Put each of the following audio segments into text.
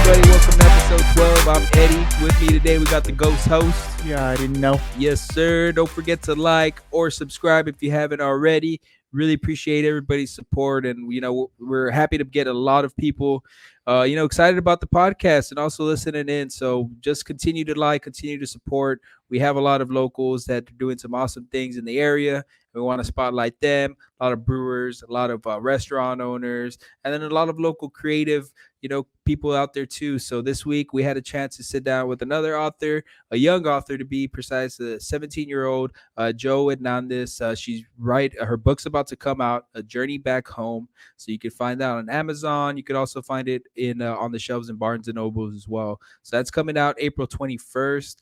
everybody. Welcome to episode 12. I'm Eddie. With me today, we got the ghost host. Yeah, I didn't know. Yes, sir. Don't forget to like or subscribe if you haven't already. Really appreciate everybody's support, and we're happy to get a lot of people, excited about the podcast and also listening in. So just continue to like, continue to support. We have a lot of locals that are doing some awesome things in the area. We want to spotlight them. A lot of brewers, a lot of restaurant owners, and then a lot of local creative, people out there too. So this week we had a chance to sit down with another author, a young author to be precise, a 17-year-old Jo Hernandez. She's right. Her book's about to come out, A Journey Back Home. So you can find that on Amazon. You could also find it in on the shelves in Barnes and Nobles as well. So that's coming out April 21st.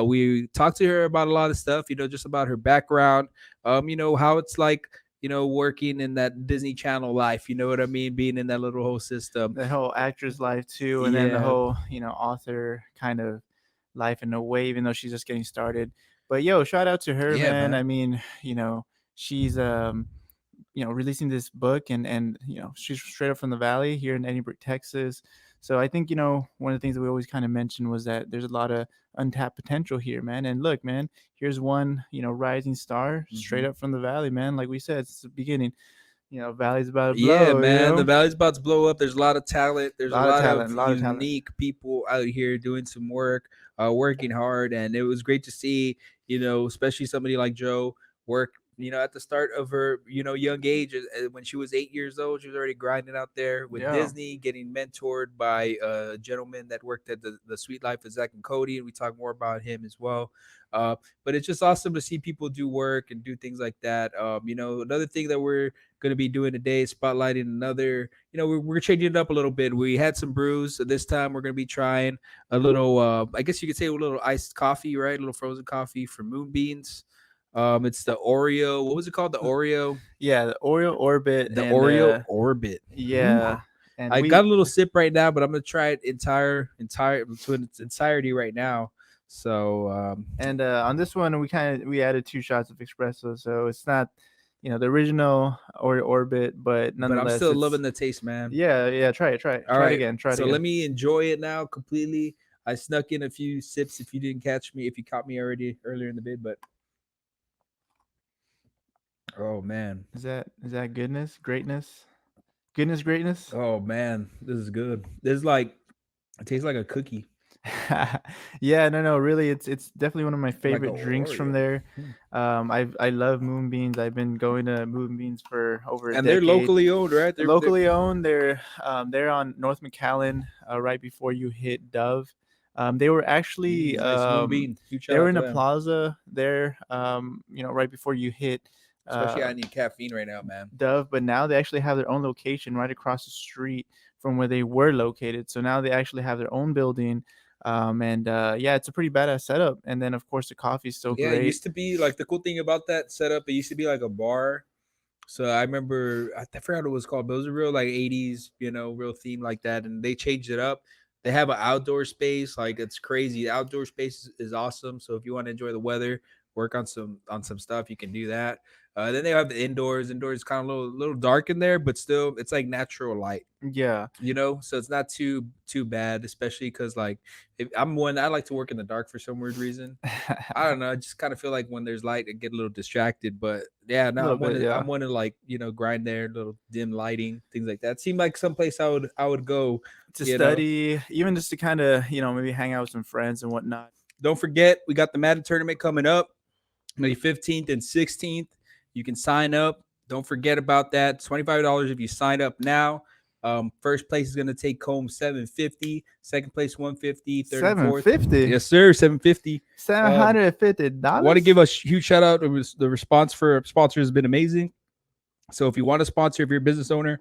We talked to her about a lot of stuff, just about her background, how it's like, working in that Disney Channel life. You know what I mean? Being in that little whole system. The whole actor's life too, and then the Yeah. whole author kind of life in a way, even though she's just getting started. But yo, shout out to her, Yeah, man. man. I mean, she's releasing this book, and she's straight up from the valley here in Edinburgh, Texas. So I think one of the things that we always kind of mentioned was that there's a lot of untapped potential here, man. And look, man, here's one rising star straight up from the valley, man. Like we said, it's the beginning. Valley's about to Yeah, blow. man. The valley's about to blow up. There's a lot of talent. A There's a lot of lot talent, of a lot of talent. unique people out here doing some work, working hard, and it was great to see. Especially somebody like Jo work. At the start of her, young age, when she was 8 years old, she was already grinding out there with Yeah. Disney, getting mentored by a gentleman that worked at the Sweet Life of Zach and Cody, and we talk more about him as well. But it's just awesome to see people do work and do things like that. Another thing that we're going to be doing today is spotlighting another. We're changing it up a little bit. We had some brews, so this time we're going to be trying a little. I guess you could say a little iced coffee, right? A little frozen coffee from Moonbeans. It's the Oreo. What was it called? The Oreo. Yeah, the Oreo Orbit. The and, Oreo Orbit. Yeah. Ooh. And I we got a little sip right now, but I'm gonna try it entire to its entirety right now. So and on this one we added 2 shots of espresso, so it's not the original Oreo Orbit, but but I'm nonetheless still it's, loving the taste, man. yeah, try it All try it right. again, try it So again. let me enjoy it now completely. I snuck in a few sips if you didn't catch me, if you caught me already earlier in the vid, but oh man. Is that greatness? Oh man, this is good. This is like it tastes like a cookie. Yeah, no, really, it's definitely one of my Like a favorite drinks from Oreo. there. I love Moonbeans. I've been going to Moonbeans for over a And they're decade. locally owned, right? Locally owned. They're on North McAllen, right before you hit Dove. They were actually nice Moonbean. Huge shout they were out in to a them. plaza there, right before you hit Especially I need caffeine right now, man. Dove, but now they actually have their own location right across the street from where they were located. So now they actually have their own building. And yeah, it's a pretty badass setup. And then of course the coffee is so Yeah, it great. used to be like the cool thing about that setup. It used to be like a bar. So I remember I forgot what it was called, but it was a real like 80s, real theme like that. And they changed it up. They have an outdoor space, like it's crazy. The outdoor space is awesome. So if you want to enjoy the weather, work on some stuff, you can do that. Then they have the indoors. Indoors is kind of a little dark in there, but still it's like natural light. Yeah. So it's not too bad, especially because like if I'm one, I like to work in the dark for some weird reason. I don't know. I just kind of feel like when there's light, I get a little distracted. But yeah, no, Little bit, yeah. I'm one to like grind there, little dim lighting, things like that. Seemed like someplace I would go To you know. study, even just to kind of maybe hang out with some friends and whatnot. Don't forget, we got the Madden tournament coming up, May 15th and 16th. You can sign up. Don't forget about that. $25 if you sign up now. First place is gonna take home $750. Second place $150. Third and fourth $750. Yes, sir. $750. $750. Want to give a huge shout out. The response for sponsors has been amazing. So if you want to sponsor, if you're a business owner,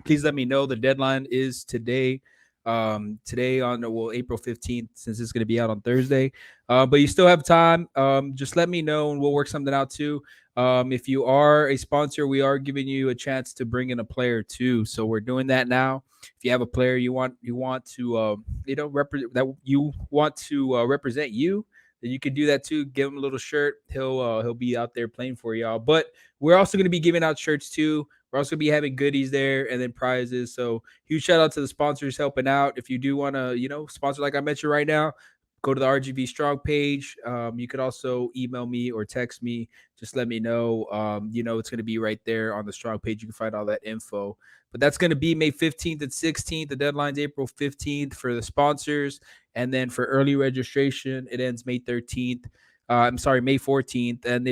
please let me know. The deadline is today. Today on April 15th, since it's going to be out on Thursday. But you still have time. Just let me know and we'll work something out too. If you are a sponsor, we are giving you a chance to bring in a player too. So we're doing that now. If you have a player you want to represent that you want to represent you, then you can do that too. Give him a little shirt. He'll be out there playing for y'all. But we're also going to be giving out shirts too. We're also gonna be having goodies there and then prizes. So huge shout out to the sponsors helping out. If you do want to, sponsor like I mentioned right now, go to the RGV Strong page. You could also email me or text me. Just let me know. It's gonna be right there on the Strong page. You can find all that info. But that's gonna be May 15th and 16th. The deadline's April 15th for the sponsors, and then for early registration, it ends May 13th. I'm sorry, May 14th. And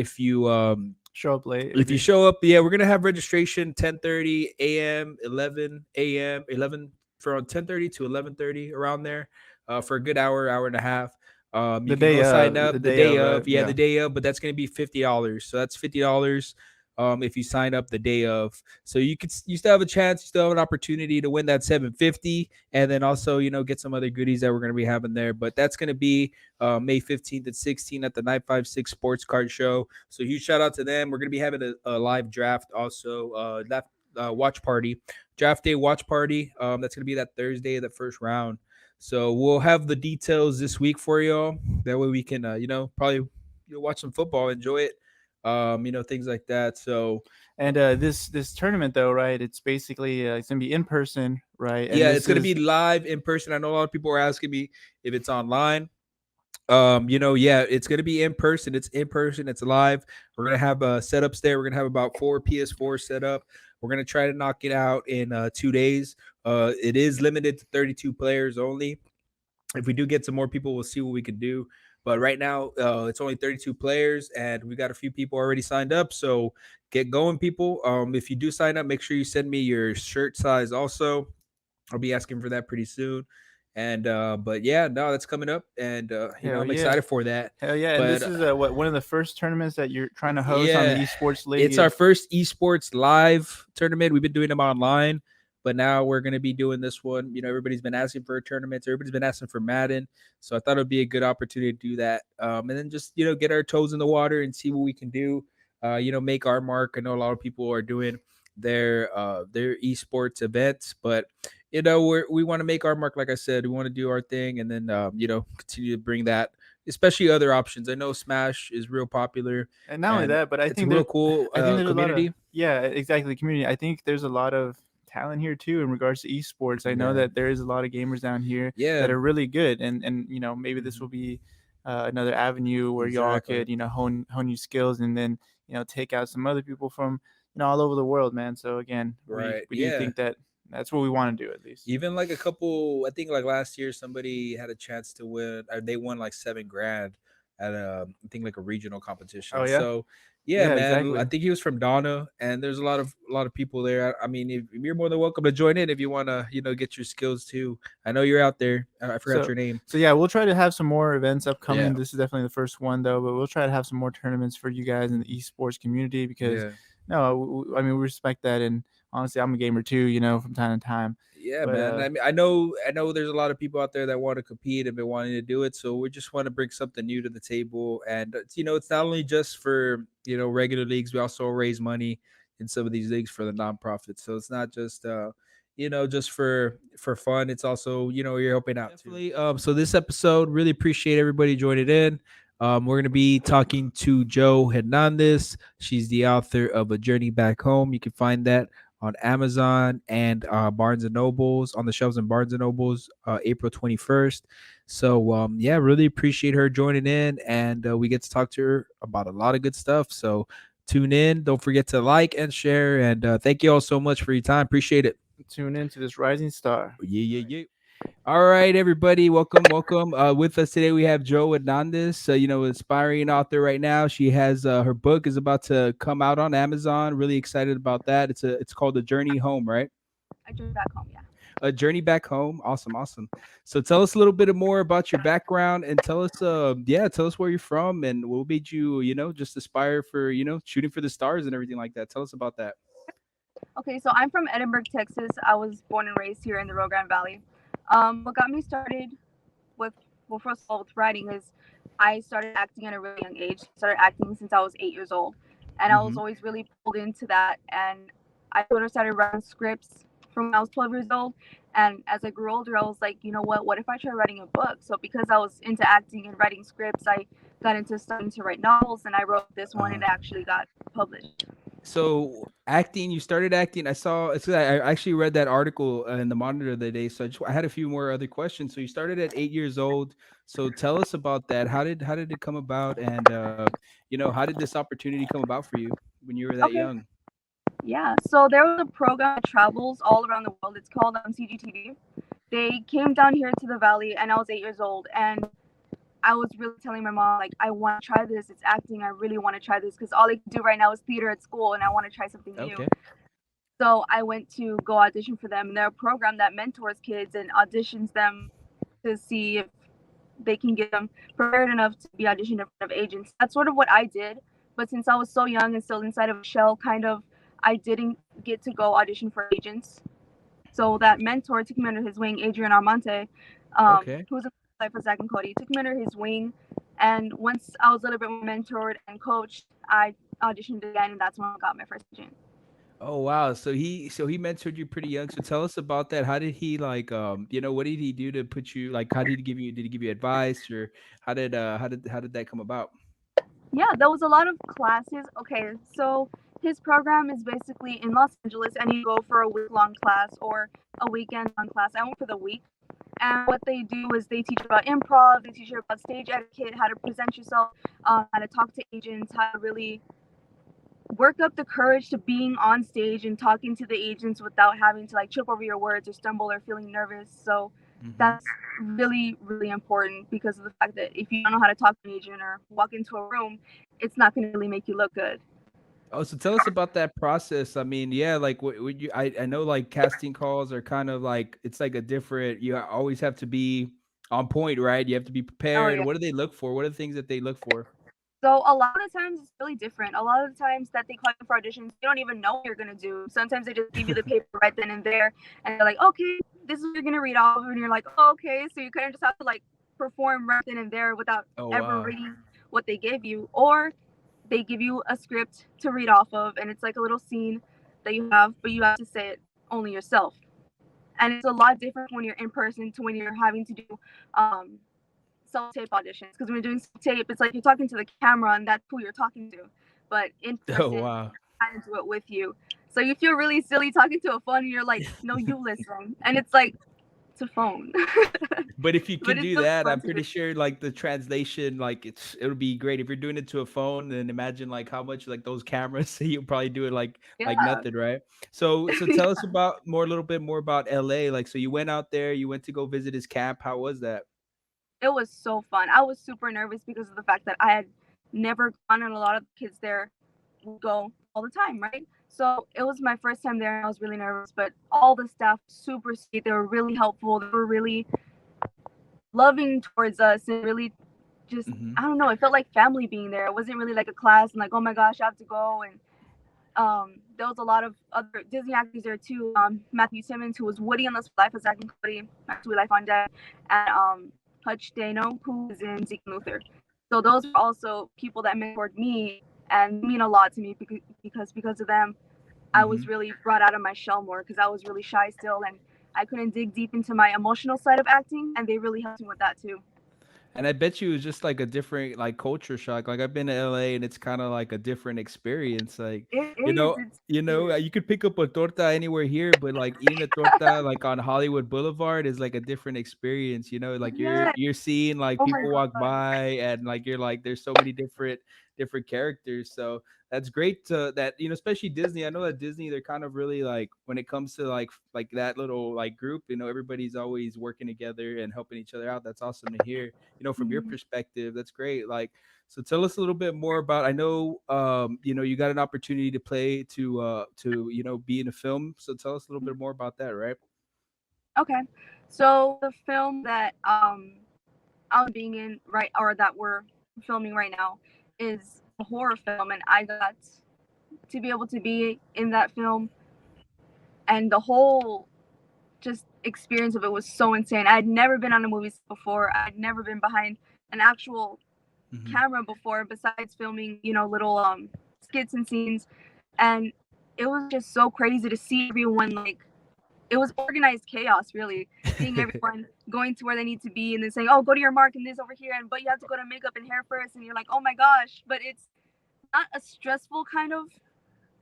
Show up late if you if show up, yeah, we're gonna have registration 10:30 a.m., 11 a.m., 11 from 10:30 to 11:30 around there, for a good hour and a half. You can go sign the up the day day of, of, yeah, the yeah. day of, but that's gonna be $50. So that's $50. If you sign up the day of, so you still have a chance, you still have an opportunity to win that 750, and then also get some other goodies that we're gonna be having there. But that's gonna be May 15th and 16th at the 956 Sports Card Show. So huge shout out to them. We're gonna be having a live draft also. Watch party, draft day watch party. That's gonna be that Thursday, the first round. So we'll have the details this week for y'all. That way we can, probably watch some football, enjoy it, things like that. So And this tournament though, right? It's basically it's gonna be in person, right? And yeah, it's this gonna be is live in person. I know a lot of people are asking me if it's online. Yeah, it's gonna be in person. It's in person. It's live. We're gonna have setups there. We're gonna have about 4 PS4 set up. We're gonna try to knock it out in 2 days. It is limited to 32 players only. If we do get some more people, we'll see what we can do. But right now, it's only 32 players, and we got a few people already signed up. So get going, people. If you do sign up, make sure you send me your shirt size also. I'll be asking for that pretty soon. And but yeah, no, that's coming up, and hell I'm yeah. excited for that. Hell yeah. And But this is what one of the first tournaments that you're trying to host on the yeah, esports league it's our is first esports live tournament. We've been doing them online, but now we're going to be doing this one. Everybody's been asking for tournaments. Everybody's been asking for Madden, so I thought it'd be a good opportunity to do that. And then just get our toes in the water and see what we can do. Make our mark. I know a lot of people are doing their esports events, but we want to make our mark. Like I said, we want to do our thing, and then continue to bring that, especially other options. I know Smash is real popular, and not only and that, but I it's a think real cool there's a lot of community. yeah, exactly, community. I think there's a lot of talent here too in regards to esports. I know Yeah, that there is a lot of gamers down here that yeah, are really good, and maybe this mhm, will be another avenue where y'all exactly. could hone your skills and then take out some other people from all over the world, man. So again, we Right. we do Yeah. think that that's what we want to do at least. Even like a couple, I think like last year, somebody had a chance to win. They won like 7 grand at I think like a regional Oh competition. yeah, So, yeah, yeah, man. I exactly. think he was from Donna, and there's a lot of people there. I mean, if you're more than welcome to join in if you want to, get your skills too. I know you're out there. I forgot So your name. so yeah, we'll try to have some more events upcoming. Yeah. This is definitely the first one though, but we'll try to have some more tournaments for you guys in the esports community because Yeah. no, I mean we respect that, and honestly, I'm a gamer too, from time to time. Yeah, But man. I mean, I know there's a lot of people out there that want to compete and been wanting to do it. So we just want to bring something new to the table. And it's not only just for regular leagues. We also raise money in some of these leagues for the nonprofits. So it's not just just for fun. It's also you're helping out too. Definitely. So this episode, really appreciate everybody joining in. We're gonna be talking to Jo Hernandez. She's the author of A Journey Back Home. You can find that on Amazon and Barnes and Nobles, on the shelves in Barnes and Nobles, April 21st. So yeah, really appreciate her joining in, and we get to talk to her about a lot of good stuff. So tune in. Don't forget to like and share, and thank you all so much for your time. Appreciate it. tune in to this rising star. Yeah, All yeah, right. yeah. All right, everybody, welcome, welcome. With us today, we have Jo Hernandez, aspiring author right now. She has her book is about to come out on Amazon. Really excited about that. It's called The Journey Home, right? I journey back home. Yeah. A Journey Back Home. Awesome, awesome. So tell us a little bit more about your background, and tell us where you're from and what made you, just aspire for, shooting for the stars and everything like that. Tell us about that. Okay, so I'm from Edinburgh, Texas. I was born and raised here in the Rio Grande Valley. What got me started with, well, first of all, with writing is I started acting at a really young age. I started acting since I was 8 years old, and I was Mm-hmm. always really pulled into that. And I sort of started writing scripts from when I was 12 years old. And as I grew older, I was like, you know what? What if I try writing a book? So because I was into acting and writing scripts, I got into starting to write novels, and I wrote this one, Uh-huh. and it actually got published. So acting, you started acting. I saw. I actually read that article in the Monitor the other day. So I had a few more other questions. So you started at 8 years old. So tell us about that. How did it come about? And how did this opportunity come about for you when you were that Okay, young? yeah. So there was a program that travels all around the world. It's called CGTV. They came down here to the valley, and I was 8 years old, and I was really telling my mom like I want to try this. It's acting. I really want to try this because all I can do right now is theater at school, and I want to try something new. Okay. So I went to go audition for them, and they're a program that mentors kids and auditions them to see if they can get them prepared enough to be auditioned in front of agents. That's sort of what I did. But since I was so young and still inside of a shell, kind of, I didn't get to go audition for agents. So that mentor took me under his wing, Adrian Armante, Okay. who was a life for Zach and Cody. He took me under his wing, and once I was a little bit more mentored and coached, I auditioned again, and that's when I got my first agent. Oh wow. So he mentored you pretty young. So tell us about that. How did he like what did he do to put you like how did he give you advice or how did that come about? Yeah, there was a lot of classes. Okay, so his program is basically in Los Angeles, and you go for a week long class or a weekend long class. I went for the week. And what they do is they teach you about improv, they teach you about stage etiquette, how to present yourself, how to talk to agents, how to really work up the courage to being on stage and talking to the agents without having to like trip over your words or stumble or feeling nervous. So Mhm. that's really, really important because of the fact that if you don't know how to talk to an agent or walk into a room, it's not going to really make you look good. Oh, so tell us about that process. I mean, yeah, like what you I know like casting calls are kind of like it's like a different you always have to be on point, right? You have to be Oh, prepared. yeah. What do they look for? What are the things that they look for? So a lot of the times it's really different. A lot of the times that they call you for auditions, you don't even know what you're gonna do. Sometimes they just give you the paper right then and there, and they're like, "Okay, this is what you're gonna read off," of," and you're like, "Oh, okay." So you kind of just have to like perform right then and there without Oh ever wow. reading what they gave you, or they give you a script to read off of, and it's like a little scene that you have, but you have to say it only yourself. And it's a lot different when you're in person to when you're having to do um, self tape auditions because when you're doing self tape, it's like you're talking to the camera and that's who you're talking to. But in Oh person, wow. I do it with you. So you feel really silly talking to a phone and you're like, no, you listen. And it's like, it's a phone. But if you But can it's do really that, fun I'm to do. pretty sure like the translation, like it'll be great. If you're doing it to a phone, then imagine like how much like those cameras, you'll probably do it like Yeah. nothing, right? So tell us about more a little bit more about LA. Like so you went out there, you went to go visit his camp. How was that? It was so fun. I was super nervous because of the fact that I had never gone and a lot of the kids there would go all the time, right? So it was my first time there and I was really nervous, but all the staff super sweet. They were really helpful. They were really loving towards us and really just Hmm. I don't know, it felt like family being there. It wasn't really like a class and like, oh my gosh, I have to go. And there was a lot of other Disney actors there too. Matthew Simmons, who was Woody on This Life of Zack and Cody, Back to Life on Deck, and Hutch Dano, who was in Zeke and Luther. So those were also people that mentored me and mean a lot to me because of them, I was Hmm. really brought out of my shell more because I was really shy still and I couldn't dig deep into my emotional side of acting, and they really helped me with that too. And I bet you it was just like a different like culture shock. Like I've been to LA and it's kind of like a different experience. Like, It you is. know, It's you could pick up a torta anywhere here, but like eating a torta like on Hollywood Boulevard is like a different experience. Like you're yeah. you're seeing like Oh my people walk god. by and like you're like there's so many different characters. So that's great to that, especially Disney. I know that Disney, they're kind of really like when it comes to like that little like group, everybody's always working together and helping each other out. That's awesome to hear, from your Mhm. perspective. That's great. Like, so tell us a little bit more about, I know, you got an opportunity to play to be in a film. So tell us a little bit more about that, right? Okay. So the film that I'm being in right or that we're filming right now is a horror film, and I got to be able to be in that film, and the whole just experience of it was so insane. I had never been on a movie set before. I had never been behind an actual Hmm. camera before besides filming, little skits and scenes, and it was just so crazy to see everyone like it was organized chaos really, seeing everyone going to where they need to be and then saying, oh, go to your mark and this over here, and but you have to go to makeup and hair first, and you're like, oh my gosh. But it's not a stressful kind of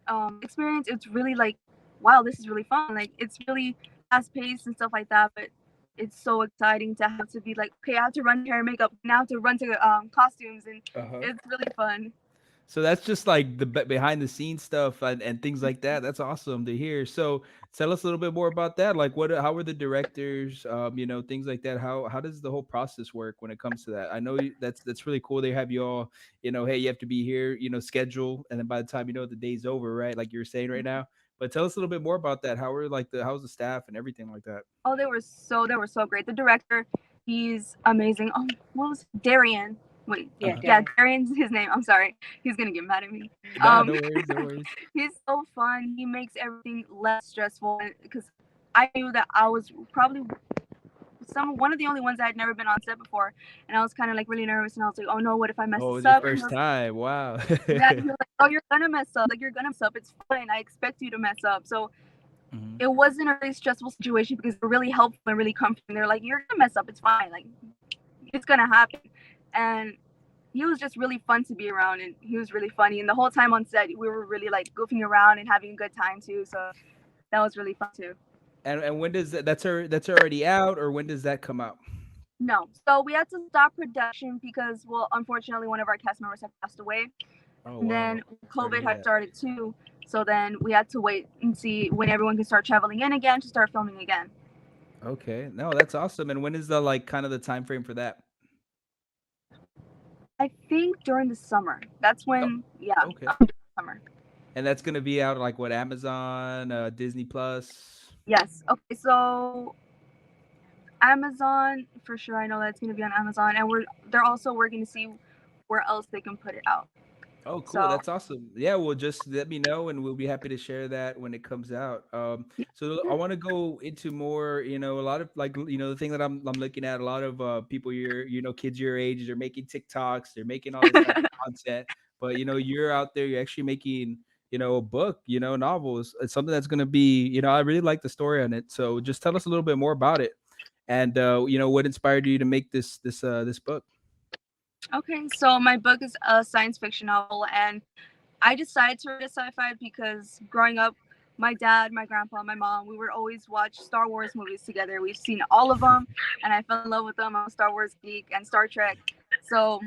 experience, it's really like, wow, this is really fun. Like it's really fast paced and stuff like that, but it's so exciting to have to be like, okay, I have to run to hair and makeup, now to run to costumes, and Uh-huh. it's really fun. So that's just like the behind the scenes stuff and things like that. That's awesome to hear. So tell us a little bit more about that. Like what, how are the directors, things like that. How does the whole process work when it comes to that? I know that's really cool. They have you all, hey, you have to be here, schedule, and then by the time the day's over, right? Like you're saying right now. But tell us a little bit more about that. How are like how's the staff and everything like that? Oh, they were so great. The director, he's amazing. Oh, what was Darian? Wait, Yeah, yeah, Darren. Darian's his name. I'm sorry, he's gonna get mad at me. Nah, Um, no worries, no worries. he's so fun. He makes everything less stressful because I knew that I was probably one of the only ones that had never been on set before, and I was kind of like really nervous, and I was like, oh no, what if I mess Oh, it this was your up? first time. Wow. Yeah, he was like, oh, you're gonna mess up. Like you're gonna mess up. It's fine. I expect you to mess up. So Mhm. it wasn't a really stressful situation because they're really helpful and really comforting. They're like, you're gonna mess up. It's fine. Like it's gonna happen. And he was just really fun to be around, and he was really funny. And the whole time on set, we were really like goofing around and having a good time too. So that was really fun too. And when does that's already out, or when does that come out? No, so we had to stop production because, well, unfortunately, one of our cast members had passed away. Oh And wow. then Sorry to COVID hear had that. started too. So then we had to wait and see when everyone can start traveling in again to start filming again. Okay. No, that's awesome. And when is the like kind of the time frame for that? I think during the summer. That's Oh, when, yeah, okay. summer. And that's gonna be out like what, Amazon, Disney Plus? Yes. Okay. So Amazon for sure. I know that's gonna be on Amazon, and they're also working to see where else they can put it out. Oh, cool. So That's awesome. Yeah, well, just let me know, and we'll be happy to share that when it comes out. So I want to go into more. A lot of like, the thing that I'm looking at. A lot of people kids your age, they're making TikToks, they're making all this type of content. But you're out there, you're actually making a book, novels. It's something that's gonna be. I really like the story on it. So just tell us a little bit more about it, and what inspired you to make this book. okay, so my book is a science fiction novel, and I decided to read a sci-fi because growing up, my dad, my grandpa, my mom, we would always watch Star Wars movies together. We've seen all of them, and I fell in love with them. I'm a Star Wars geek and Star Trek. So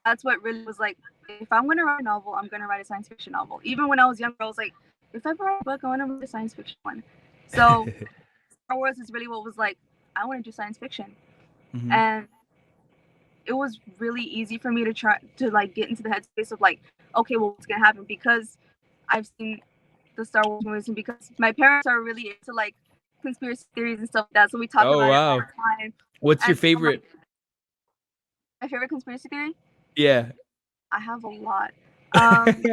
that's what really was like, if I'm gonna write a novel, I'm gonna write a science fiction novel. Even when I was younger, I was like, if I ever write a book, I want to write a science fiction one. So Star Wars is really what was like, I want to do science fiction, Hmm. and it was really easy for me to try to like get into the headspace of like, okay, well, what's gonna happen because I've seen the Star Wars movies, and because my parents are really into like conspiracy theories and stuff like that, so we talk Oh about it all wow. the time. What's your And I'm favorite? like, my favorite conspiracy theory, Yeah. I have a lot. Um,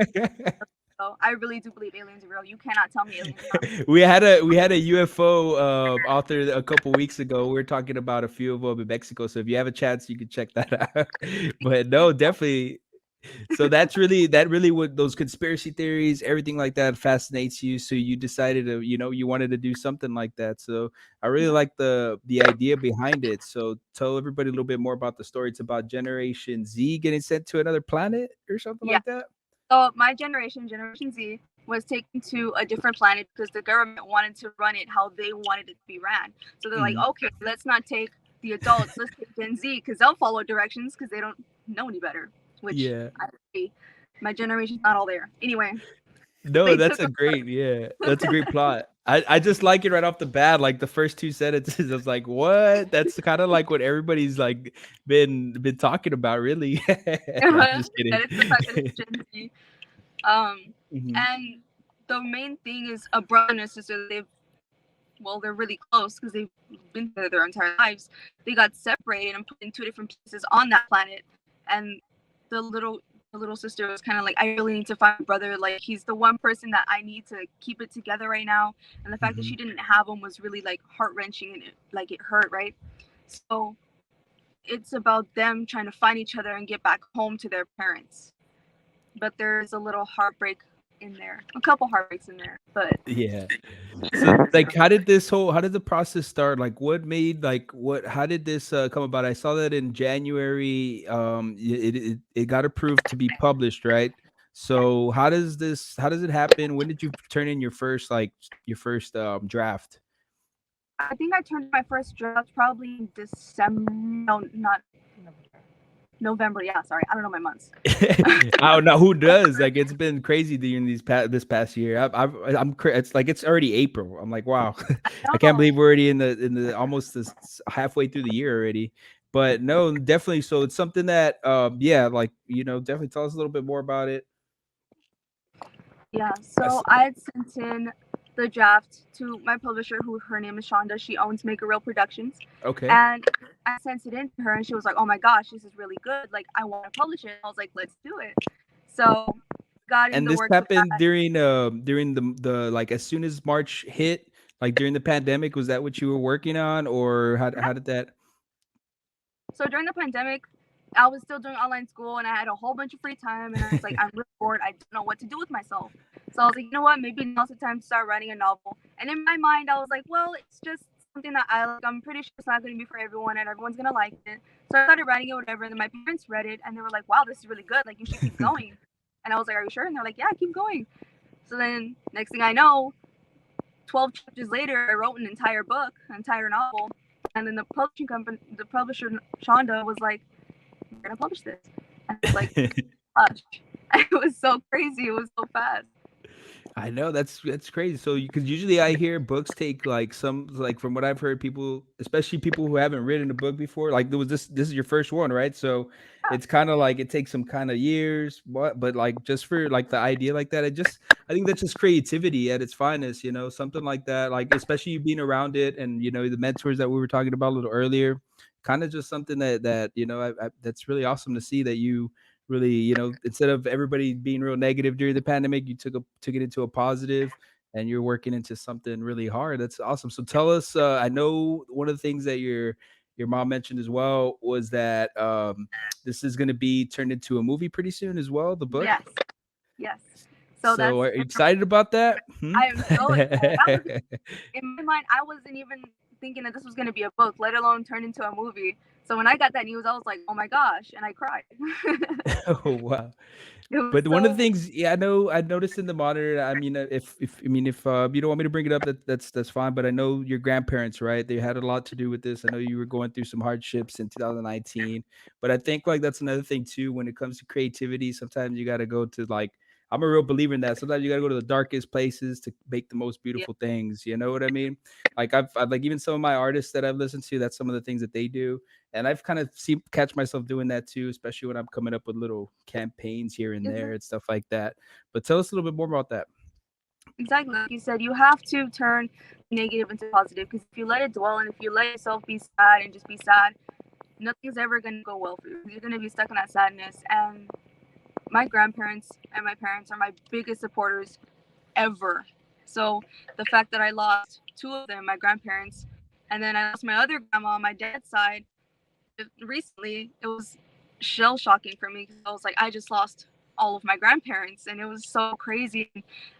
so I really do believe aliens are real. You cannot tell me aliens are not real. We had a UFO author a couple weeks ago. We were talking about a few of them in Mexico. So if you have a chance, you can check that out. But no, definitely. So that really what those conspiracy theories, everything like that fascinates you. So you decided to, you wanted to do something like that. So I really Yeah, like the idea behind it. So tell everybody a little bit more about the story. It's about Generation Z getting sent to another planet or something yeah. like that. So my generation, Generation Z, was taken to a different planet because the government wanted to run it how they wanted it to be ran. So they're like, Mhm. okay, let's not take the adults, let's take Gen Z because they'll follow directions because they don't know any better. Which Yeah. I agree. My generation's not all there. Anyway, No, they that's took a us. great, yeah, that's a great plot. I just like it right off the bat, like the first two sentences. I was like, what? That's kind of like what everybody's like been talking about, really. No, I'm just That kidding. it's the fact that it's Gen Z. Mhm. And the main thing is a brother and a sister. They're really close because they've been together their entire lives. They got separated and put in two different places on that planet, and the little the little sister was kind of like, I really need to find my brother. Like he's the one person that I need to keep it together right now. And the fact that she Mhm. didn't have him was really like heart wrenching, and it hurt, right? So it's about them trying to find each other and get back home to their parents. But there's a little heartbreak in there, a couple heartbreaks in there, but Yeah. So, like, how did the process start? Like, what made, like, how did this come about? I saw that in January, it got approved to be published, right? So how does it happen? When did you turn in your first draft? I think I turned my first draft probably in December. No, not November. Yeah, sorry, I don't know my months. I don't know who does. Like it's been crazy during this past year. It's like it's already April. I'm like, wow, I can't No, believe we're already in the almost this halfway through the year already. But no, definitely. So it's something that, yeah, like definitely tell us a little bit more about it. yeah. So I had sent in the draft to my publisher, who her name is Shonda. She owns Make a Real Productions, Okay. and I sent it in to her, and she was like, "Oh my gosh, this is really good! Like, I want to publish it." I was like, "Let's do it." So got in And the this works of happened that. during the like as soon as March hit, like during the pandemic. Was that what you were working on, or how did that? So during the pandemic, I was still doing online school, and I had a whole bunch of free time, and I was like, I'm really bored. I don't know what to do with myself. So I was like, you know what? Maybe now's the time to start writing a novel. And in my mind, I was like, well, it's just something that I like. I'm pretty sure it's not going to be for everyone, and everyone's going to like it. So I started writing it, whatever. And then my parents read it, and they were like, wow, this is really good. Like, you should keep going. And I was like, are you sure? And they're like, yeah, keep going. So then next thing I know, 12 chapters later, I wrote an entire book, an entire novel. And then the publishing company, the publisher, Shonda, was like, we're going to publish this. And I was like, gosh. It was so crazy. It was so fast. I know that's crazy. So because usually I hear books take like some like from what I've heard people, especially people who haven't written a book before. Like there was this is your first one, right? So Yeah, it's kind of like it takes some kind of years, but like just for like the idea like that, I think that's just creativity at its finest. Something like that. Like especially you being around it, and the mentors that we were talking about a little earlier, kind of just something that that's really awesome to see that you really instead of everybody being real negative during the pandemic, you took it into a positive, and you're working into something really hard. That's awesome. So tell us, I know one of the things that your mom mentioned as well was that this is going to be turned into a movie pretty soon as well, the book. yes, yes. So So that's, are you excited about that? I am so excited. In my mind, I wasn't even thinking that this was going to be a book, let alone turn into a movie. So when I got that news, I was like, oh my gosh. And I cried. Oh wow. It was But one of the so, things, yeah, I noticed in the monitor. I mean, if you don't want me to bring it up, that's fine. But I know your grandparents, right? They had a lot to do with this. I know you were going through some hardships in 2019. But I think like that's another thing too when it comes to creativity. Sometimes you got to go to like I'm a real believer in that. Sometimes you got to go to the darkest places to make the most yeah, beautiful things. You know what I mean? Like I've like even some of my artists that I've listened to. That's some of the things that they do, and I've kind of catch myself doing that too, especially when I'm coming up with little campaigns here and there and stuff like that. But tell us a little bit more about that. exactly. Like you said, you have to turn negative into positive, because if you let it dwell and if you let yourself be sad and just be sad, nothing's ever going to go well for you. You're going to be stuck in that sadness. And my grandparents and my parents are my biggest supporters ever. So the fact that I lost two of them, my grandparents, and then I lost my other grandma on my dad's side recently, it was shell shocking for me, because I was like, I just lost all of my grandparents, and it was so crazy.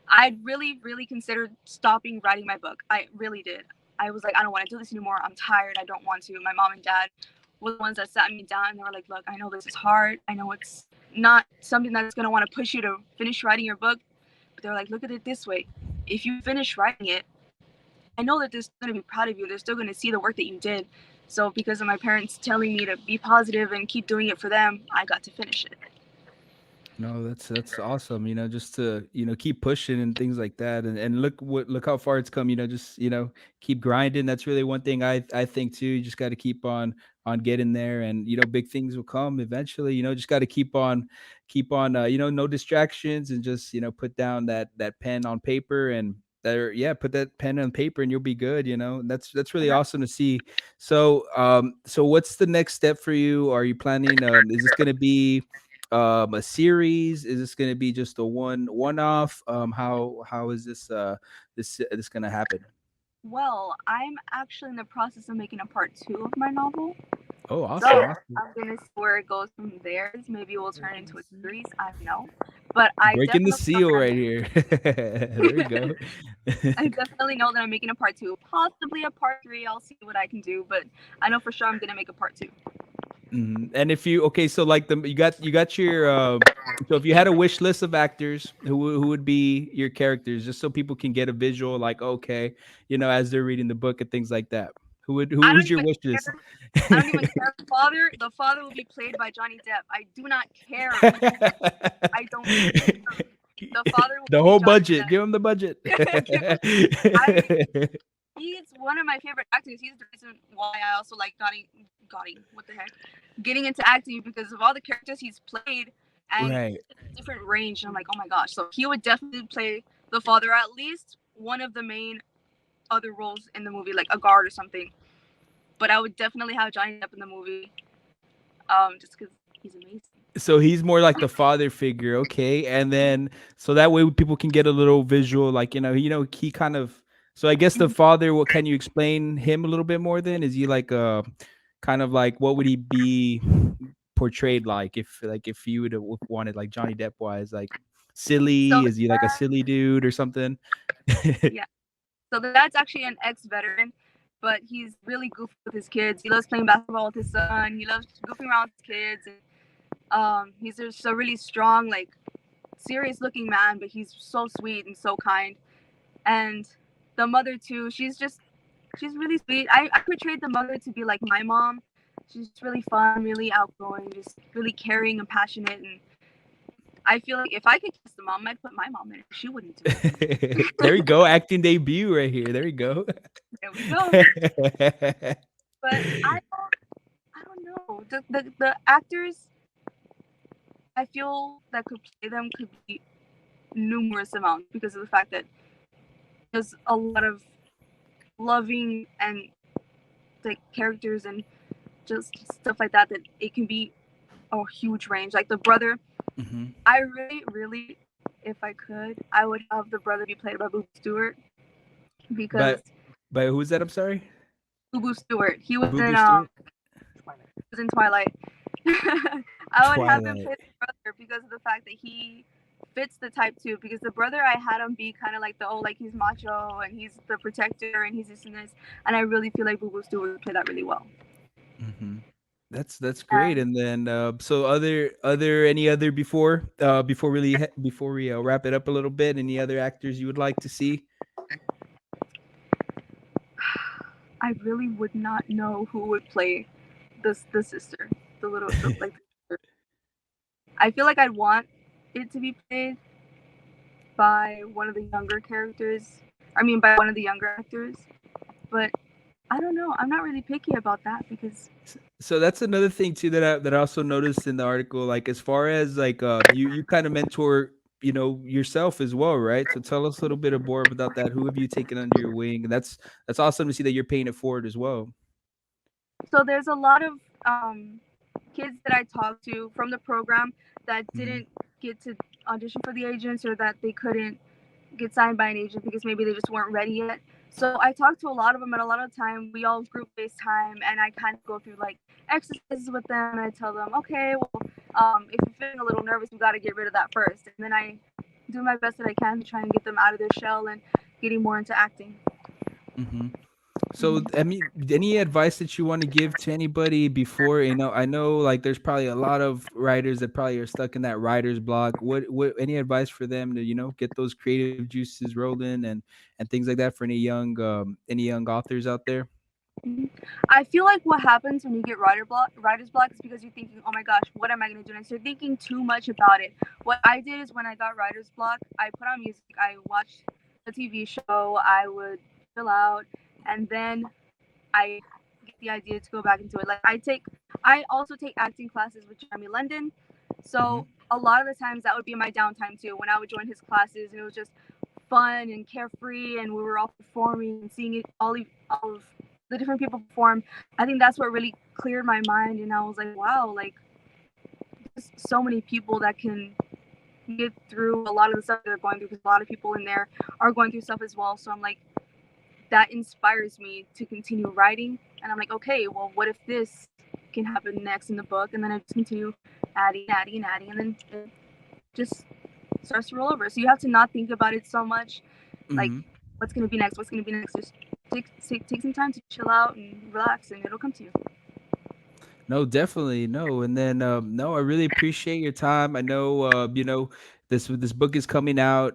I really, really considered stopping writing my book. I really did. I was like, I don't want to do this anymore. I'm tired. I don't want to. My mom and dad were the ones that sat me down, and they were like, look, I know this is hard. I know it's not something that's going to want to push you to finish writing your book. But they were like, look at it this way. If you finish writing it, I know that they're still going to be proud of you. They're still going to see the work that you did. So because of my parents telling me to be positive and keep doing it for them, I got to finish it. No, that's awesome. Just to keep pushing and things like that, and look how far it's come. Just keep grinding. That's really one thing I think too. You just got to keep on getting there, and big things will come eventually. Just got to keep on. No distractions, and just put down that pen on paper and. There, yeah, put that pen on paper and you'll be good. That's really awesome to see. So what's the next step for you? Are you planning? Is this going to be a series? Is this going to be just a one off? How is this going to happen? Well, I'm actually in the process of making a part two of my novel. Oh, So awesome, awesome. I'm gonna see where it goes from there. Maybe it will turn into a series. I don't know, but I Breaking the definitely know seal that right here. There you go. I definitely know that I'm making a part two, possibly a part three. I'll see what I can do, but I know for sure I'm gonna make a part two. And if you okay, so like you got your so if you had a wish list of actors, who would be your characters, just so people can get a visual, like okay, as they're reading the book and things like that. I don't Who's your even wish list? care. I don't even care. The father will be played by Johnny Depp. I do not care who. I don't care. The father will The be whole Johnny budget. Give him the budget. Depp. I He's one of my favorite actors. He's the reason why I also like what the heck, getting into acting because of all the characters he's played and Right. different range. And I'm like, oh my gosh! So he would definitely play the father, at least one of the main other roles in the movie, like a guard or something. But I would definitely have Johnny Depp in the movie, just because he's amazing. So he's more like the father figure, okay, and then so that way people can get a little visual, like he kind of. So I guess the father. What can you explain him a little bit more? Then is he like kind of like what would he be portrayed like if you would have wanted like Johnny Depp wise, like So silly? Is he like a silly dude or something? yeah, so that's actually an ex-veteran, but he's really goofy with his kids. He loves playing basketball with his son. He loves goofing around with his kids. And, he's just a really strong, like serious-looking man, but he's so sweet and so kind. And the mother too, she's really sweet. I portrayed the mother to be like my mom. She's really fun, really outgoing, just really caring and passionate. And I feel like if I could kiss the mom, I'd put my mom in it. She wouldn't do it. There we go, acting debut right here. There we go. There we go. But I don't know. The actors I feel that could play them could be numerous amounts because of the fact that there's a lot of loving and like characters and just stuff like that it can be a huge range. Like the brother, Hmm. I really, really, if I could, I would have the brother be played by Boo Stewart because But who's that? I'm sorry. Boo Stewart, he was Boo in Boo Stewart. Twilight. I would have him Twilight. play the brother because of the fact that he fits the type too. Because the brother I had him be kind of like like he's macho and he's the protector and he's this and this, and I really feel like Boo Stewart would play that really well. Hmm. That's great. And then so any other before we wrap it up a little bit, any other actors you would like to see? I really would not know who would play the sister, the little like. I feel like I'd want it to be played by one of the younger characters. I mean, by one of the younger actors. But I don't know. I'm not really picky about that because So that's another thing too that I also noticed in the article. Like as far as like you kind of mentor yourself as well, right? So tell us a little bit more about that. Who have you taken under your wing? And that's awesome to see that you're paying it forward as well. so there's a lot of kids that I talked to from the program that Hmm. didn't get to audition for the agents or that they couldn't get signed by an agent because maybe they just weren't ready yet. So I talked to a lot of them, and a lot of the time we all group FaceTime, and I kind of go through like exercises with them, and I tell them, okay, well, if you're feeling a little nervous, you got to get rid of that first, and then I do my best that I can to try and get them out of their shell and getting more into acting. Hmm. So, I mean, any advice that you want to give to anybody before, I know like there's probably a lot of writers that probably are stuck in that writer's block. What any advice for them to, get those creative juices rolling and things like that for any young authors out there? Mhm. I feel like what happens when you get writer's block is because you're thinking, oh my gosh, what am I going to do next? You're thinking too much about it. What I did is when I got writer's block, I put on music, I watched a TV show, I would chill out, and then I get the idea to go back into it. Like I also take acting classes with Jeremy London, Hmm. so a lot of the times that would be my downtime too. When I would join his classes, and it was just fun and carefree, and we were all performing and seeing it all of the different people perform. I think that's what really cleared my mind, and I was like, wow, like there's so many people that can get through a lot of the stuff that they're going through because a lot of people in there are going through stuff as well. So I'm like, that inspires me to continue writing. And I'm like, okay, well, what if this can happen next in the book? And then I just continue adding, and then it just starts to roll over. So you have to not think about it so much, like Hmm. what's gonna be next, what's gonna be next. Just take some time to chill out and relax, and it'll come to you. No, definitely no. And then no, I really appreciate your time. I know this book is coming out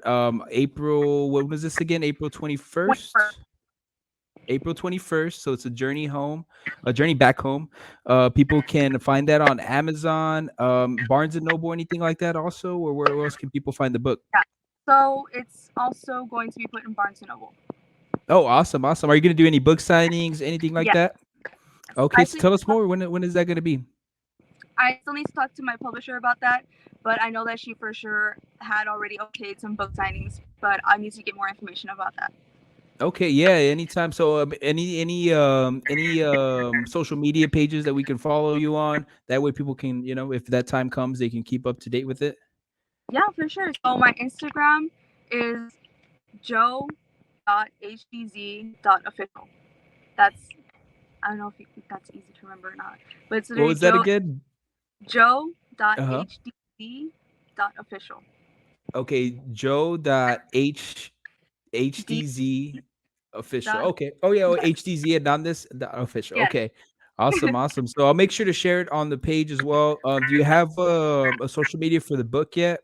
April, what was this again? April Wait for 21st? April 21st. So it's a journey home, a journey back home. People can find that on Amazon, Barnes and Noble, anything like that also, or where else can people find the book? yeah. So it's also going to be put in Barnes and Noble. Oh, awesome, awesome. Are you going to do any book signings, anything like Yes. that? Okay, I so actually tell us more. When is that going to be? I still need to talk to my publisher about that, but I know that she for sure had already okayed some book signings, but I need to get more information about that. Okay, yeah, anytime. So, any social media pages that we can follow you on. That way, people can, if that time comes, they can keep up to date with it. Yeah, for sure. So my Instagram is jo.hdz.official. That's I don't know if that's easy to remember or not, but it's What literally was that again? Uh huh. jo.hdz.official. Okay, Joe dot D HDZ official. dot Okay. Oh yeah, yes HDZ Hernandez the official. yes. Okay. Awesome, awesome. So I'll make sure to share it on the page as well. Do you have a social media for the book yet?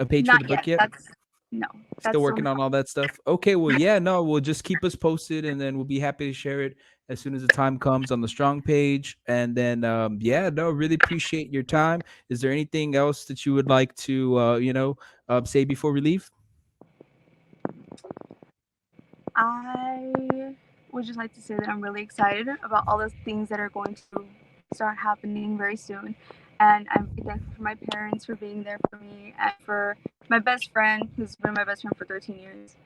A page for the Not book yet. yet? That's no. Still That's still in working the on all that stuff. Okay, well, yeah, no, we'll just keep us posted, and then we'll be happy to share it as soon as the time comes on the strong page. And then, yeah, no, really appreciate your time. Is there anything else that you would like to, say before we leave? I would just like to say that I'm really excited about all the things that are going to start happening very soon. And I'm thankful for my parents for being there for me and for my best friend, who's been my best friend for 13 years,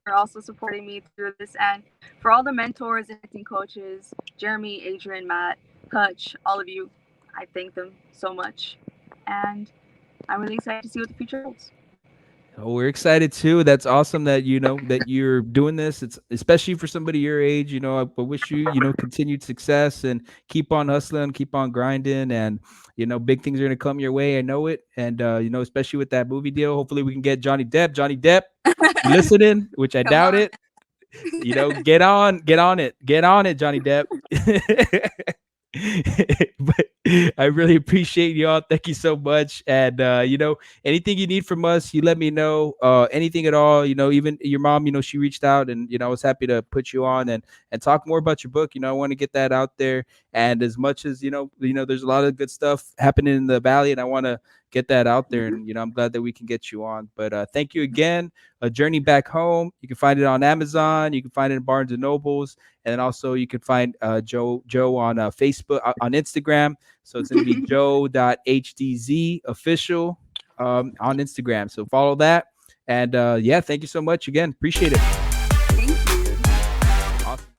for also supporting me through this. And for all the mentors and acting coaches, Jeremy, Adrian, Matt, Hutch, all of you, I thank them so much. And I'm really excited to see what the future holds. Oh, we're excited too. That's awesome that that you're doing this. It's especially for somebody your age. I wish you continued success and keep on hustling, keep on grinding, and big things are gonna come your way. I know it, and especially with that movie deal. Hopefully, we can get Johnny Depp. Johnny Depp, you listening? Which I Come doubt on. it. Get on it, Johnny Depp. But I really appreciate y'all. Thank you so much. And anything you need from us, you let me know. Anything at all, even your mom, she reached out, and I was happy to put you on and talk more about your book. I want to get that out there. And as much as there's a lot of good stuff happening in the valley, and I want to get that out there. Mhm. And I'm glad that we can get you on. But thank you again. A Journey Back Home. You can find it on Amazon. You can find it in Barnes and Nobles, and then also you can find Joe on Facebook, on Instagram. So it's going to be joe.hdz official on Instagram. So follow that. And yeah, thank you so much again. Appreciate it.